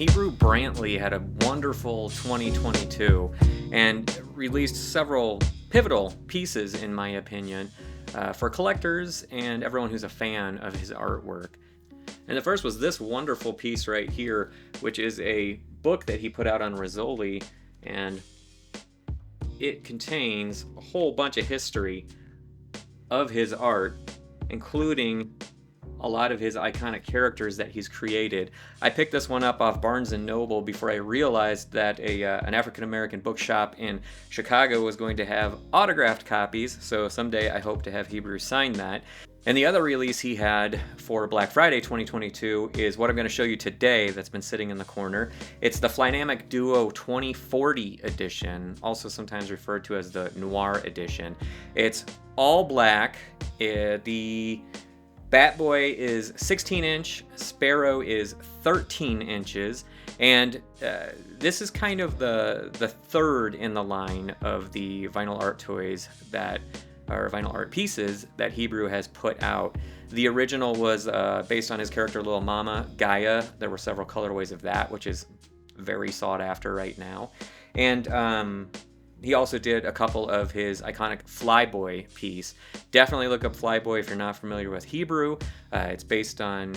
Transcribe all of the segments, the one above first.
Hebru Brantley had a wonderful 2022 and released several pivotal pieces, in my opinion, for collectors and everyone who's a fan of his artwork. And the first was this wonderful piece right here, which is a book that he put out on Rizzoli, and it contains a whole bunch of history of his art, including a lot of his iconic characters that he's created. I picked this one up off Barnes & Noble before I realized that an African-American bookshop in Chicago was going to have autographed copies, so someday I hope to have Hebru sign that. And the other release he had for Black Friday 2022 is what I'm going to show you today that's been sitting in the corner. It's the Flynamic Duo 2040 edition, also sometimes referred to as the Noir edition. It's all black. The Batboy is 16-inch, Sparrow is 13 inches, and this is kind of the third in the line of the vinyl art toys that are vinyl art pieces that Hebru has put out. The original was based on his character Little Mama, Gaia. There were several colorways of that, which is very sought after right now. And he also did a couple of his iconic Flyboy piece. Definitely look up Flyboy if you're not familiar with Hebru. It's based on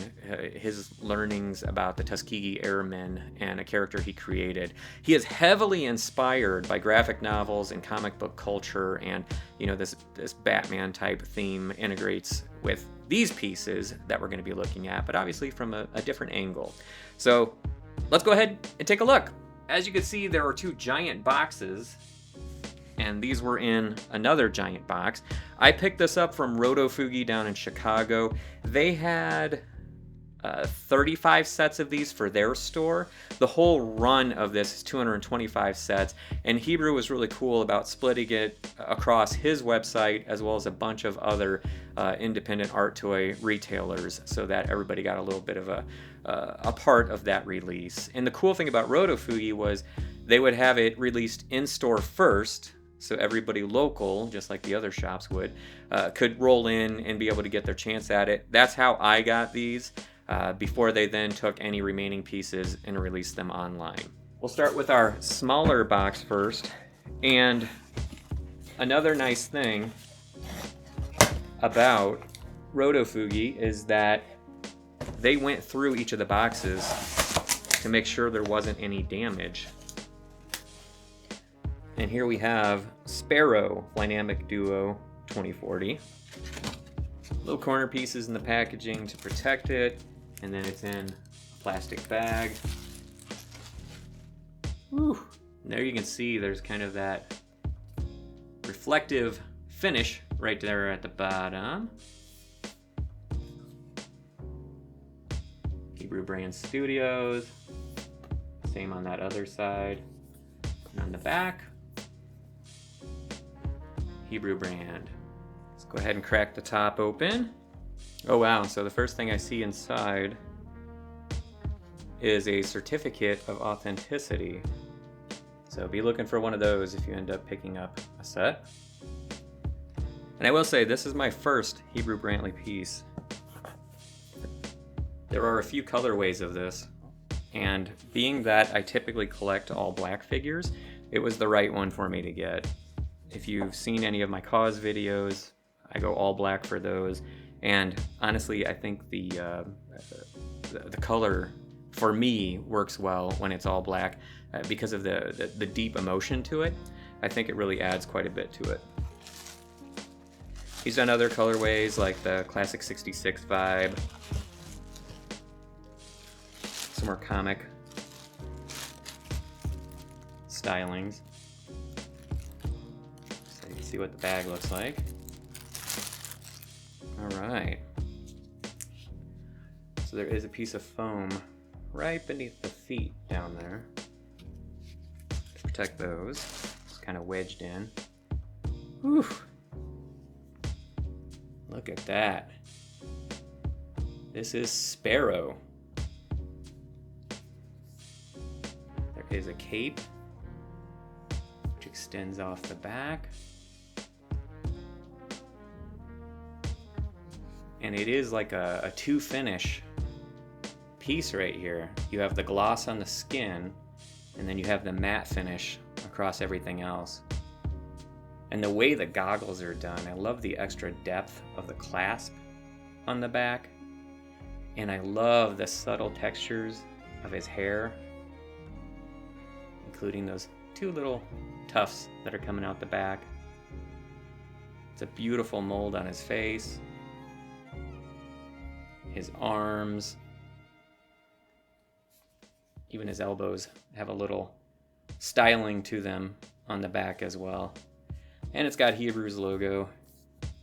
his learnings about the Tuskegee Airmen and a character he created. He is heavily inspired by graphic novels and comic book culture, and this Batman type theme integrates with these pieces that we're going to be looking at, but obviously from a different angle. So let's go ahead and take a look. As you can see, there are two giant boxes, and these were in another giant box. I picked this up from Rotofugi down in Chicago. They had 35 sets of these for their store. The whole run of this is 225 sets, and Hebru was really cool about splitting it across his website as well as a bunch of other independent art toy retailers so that everybody got a little bit of a part of that release. And the cool thing about Rotofugi was they would have it released in-store first, so everybody local, just like the other shops would, could roll in and be able to get their chance at it. That's how I got these before they then took any remaining pieces and released them online. We'll start with our smaller box first. And another nice thing about Rotofugi is that they went through each of the boxes to make sure there wasn't any damage. And here we have Sparrow Flynamic Duo 2040. Little corner pieces in the packaging to protect it, and then it's in a plastic bag. Whew. And there you can see there's kind of that reflective finish right there at the bottom. Hebru Brand Studios. Same on that other side. And on the back, Hebru Brand. Let's go ahead and crack the top open. Oh wow, so the first thing I see inside is a certificate of authenticity. So be looking for one of those if you end up picking up a set. And I will say, this is my first Hebru Brantley piece. There are a few colorways of this, and being that I typically collect all black figures, it was the right one for me to get. If you've seen any of my cause videos, I go all black for those, and honestly I think the color for me works well when it's all black because of the deep emotion to it. I think it really adds quite a bit to it. He's done other colorways like the classic 66 vibe, some more comic stylings. So you can see what the bag looks like. Alright. So there is a piece of foam right beneath the feet down there to protect those. It's kind of wedged in. Whew. Look at that. This is Sparrow. There is a cape which extends off the back. And it is like a two finish piece right here. You have the gloss on the skin, and then you have the matte finish across everything else. And the way the goggles are done, I love the extra depth of the clasp on the back. And I love the subtle textures of his hair, including those two little tufts that are coming out the back. It's a beautiful mold on his face, his arms, even his elbows have a little styling to them on the back as well. And it's got Hebru's logo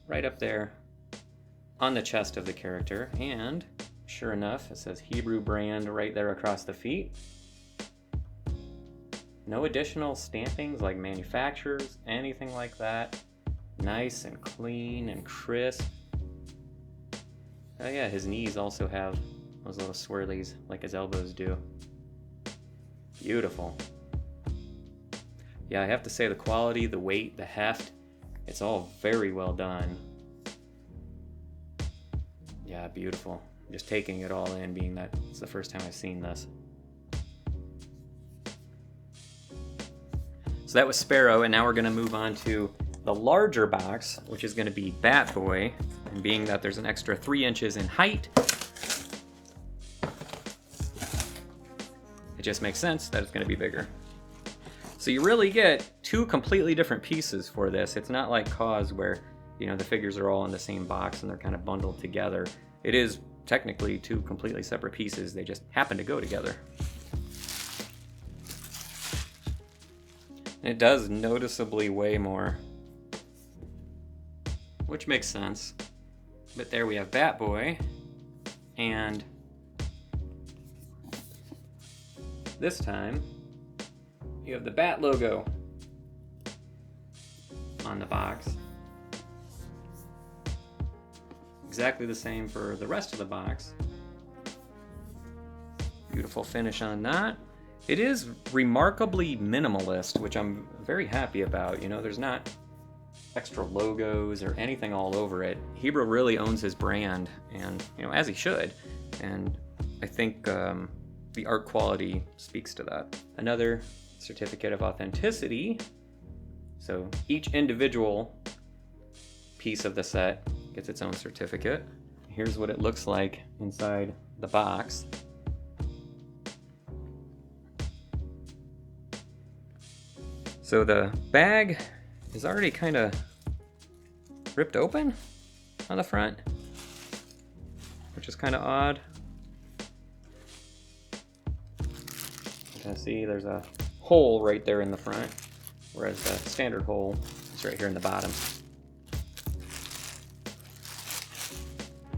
right up there on the chest of the character, and sure enough, it says Hebru brand right there across the feet. No additional stampings like manufacturers, anything like that. Nice and clean and crisp. Oh yeah, his knees also have those little swirlies like his elbows do. Beautiful. Yeah, I have to say the quality, the weight, the heft, it's all very well done. Yeah, beautiful. Just taking it all in, being that it's the first time I've seen this. So that was Sparrow, and now we're going to move on to the larger box, which is going to be Batboy. And being that there's an extra 3 inches in height, it just makes sense that it's going to be bigger. So you really get 2 completely different pieces for this. It's not like Cause where, you know, the figures are all in the same box and they're kind of bundled together. It is technically 2 completely separate pieces. They just happen to go together. And it does noticeably weigh more, which makes sense. But there we have Batboy, and this time you have the Bat logo on the box. Exactly the same for the rest of the box. Beautiful finish on that. It is remarkably minimalist, which I'm very happy about. You know, there's not extra logos or anything all over it. Hebru really owns his brand, and, you know, as he should. And I think the art quality speaks to that. Another certificate of authenticity. So each individual piece of the set gets its own certificate. Here's what it looks like inside the box. So the bag is already kind of ripped open on the front, which is kind of odd. You can see there's a hole right there in the front, whereas the standard hole is right here in the bottom.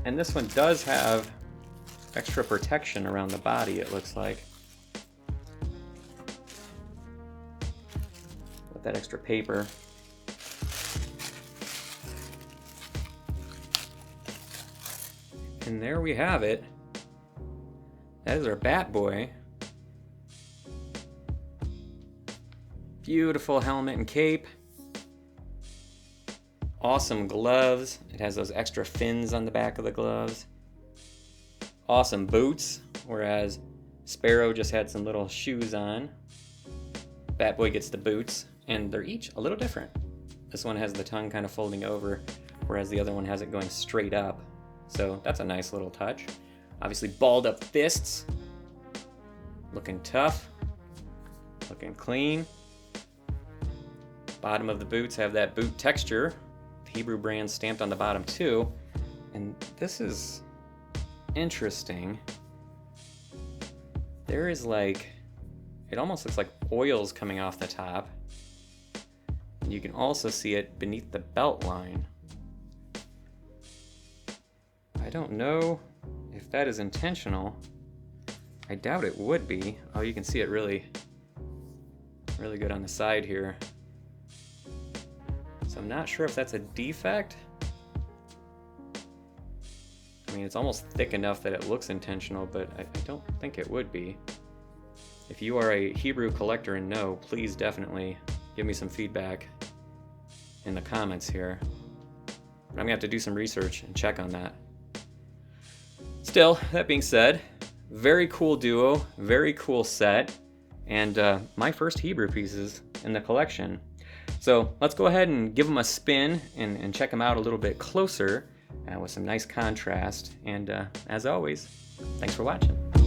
And this one does have extra protection around the body, it looks like. With that extra paper. And there we have it. That is our Batboy. Beautiful helmet and cape. Awesome gloves. It has those extra fins on the back of the gloves. Awesome boots, whereas Sparrow just had some little shoes on. Batboy gets the boots, and they're each a little different. This one has the tongue kind of folding over, whereas the other one has it going straight up. So that's a nice little touch. Obviously balled up fists. Looking tough. Looking clean. Bottom of the boots have that boot texture. Hebru brand stamped on the bottom too. And this is interesting. There is like, it almost looks like oils coming off the top. And you can also see it beneath the belt line. I don't know if that is intentional. I doubt it would be. Oh, you can see it really good on the side here. So I'm not sure if that's a defect. I mean, it's almost thick enough that it looks intentional, but I don't think it would be. If you are a Hebru collector and know, please definitely give me some feedback in the comments here. But I'm gonna have to do some research and check on that. Still, that being said, very cool duo, very cool set, and my first Hebru pieces in the collection. So let's go ahead and give them a spin and check them out a little bit closer with some nice contrast. And as always, thanks for watching.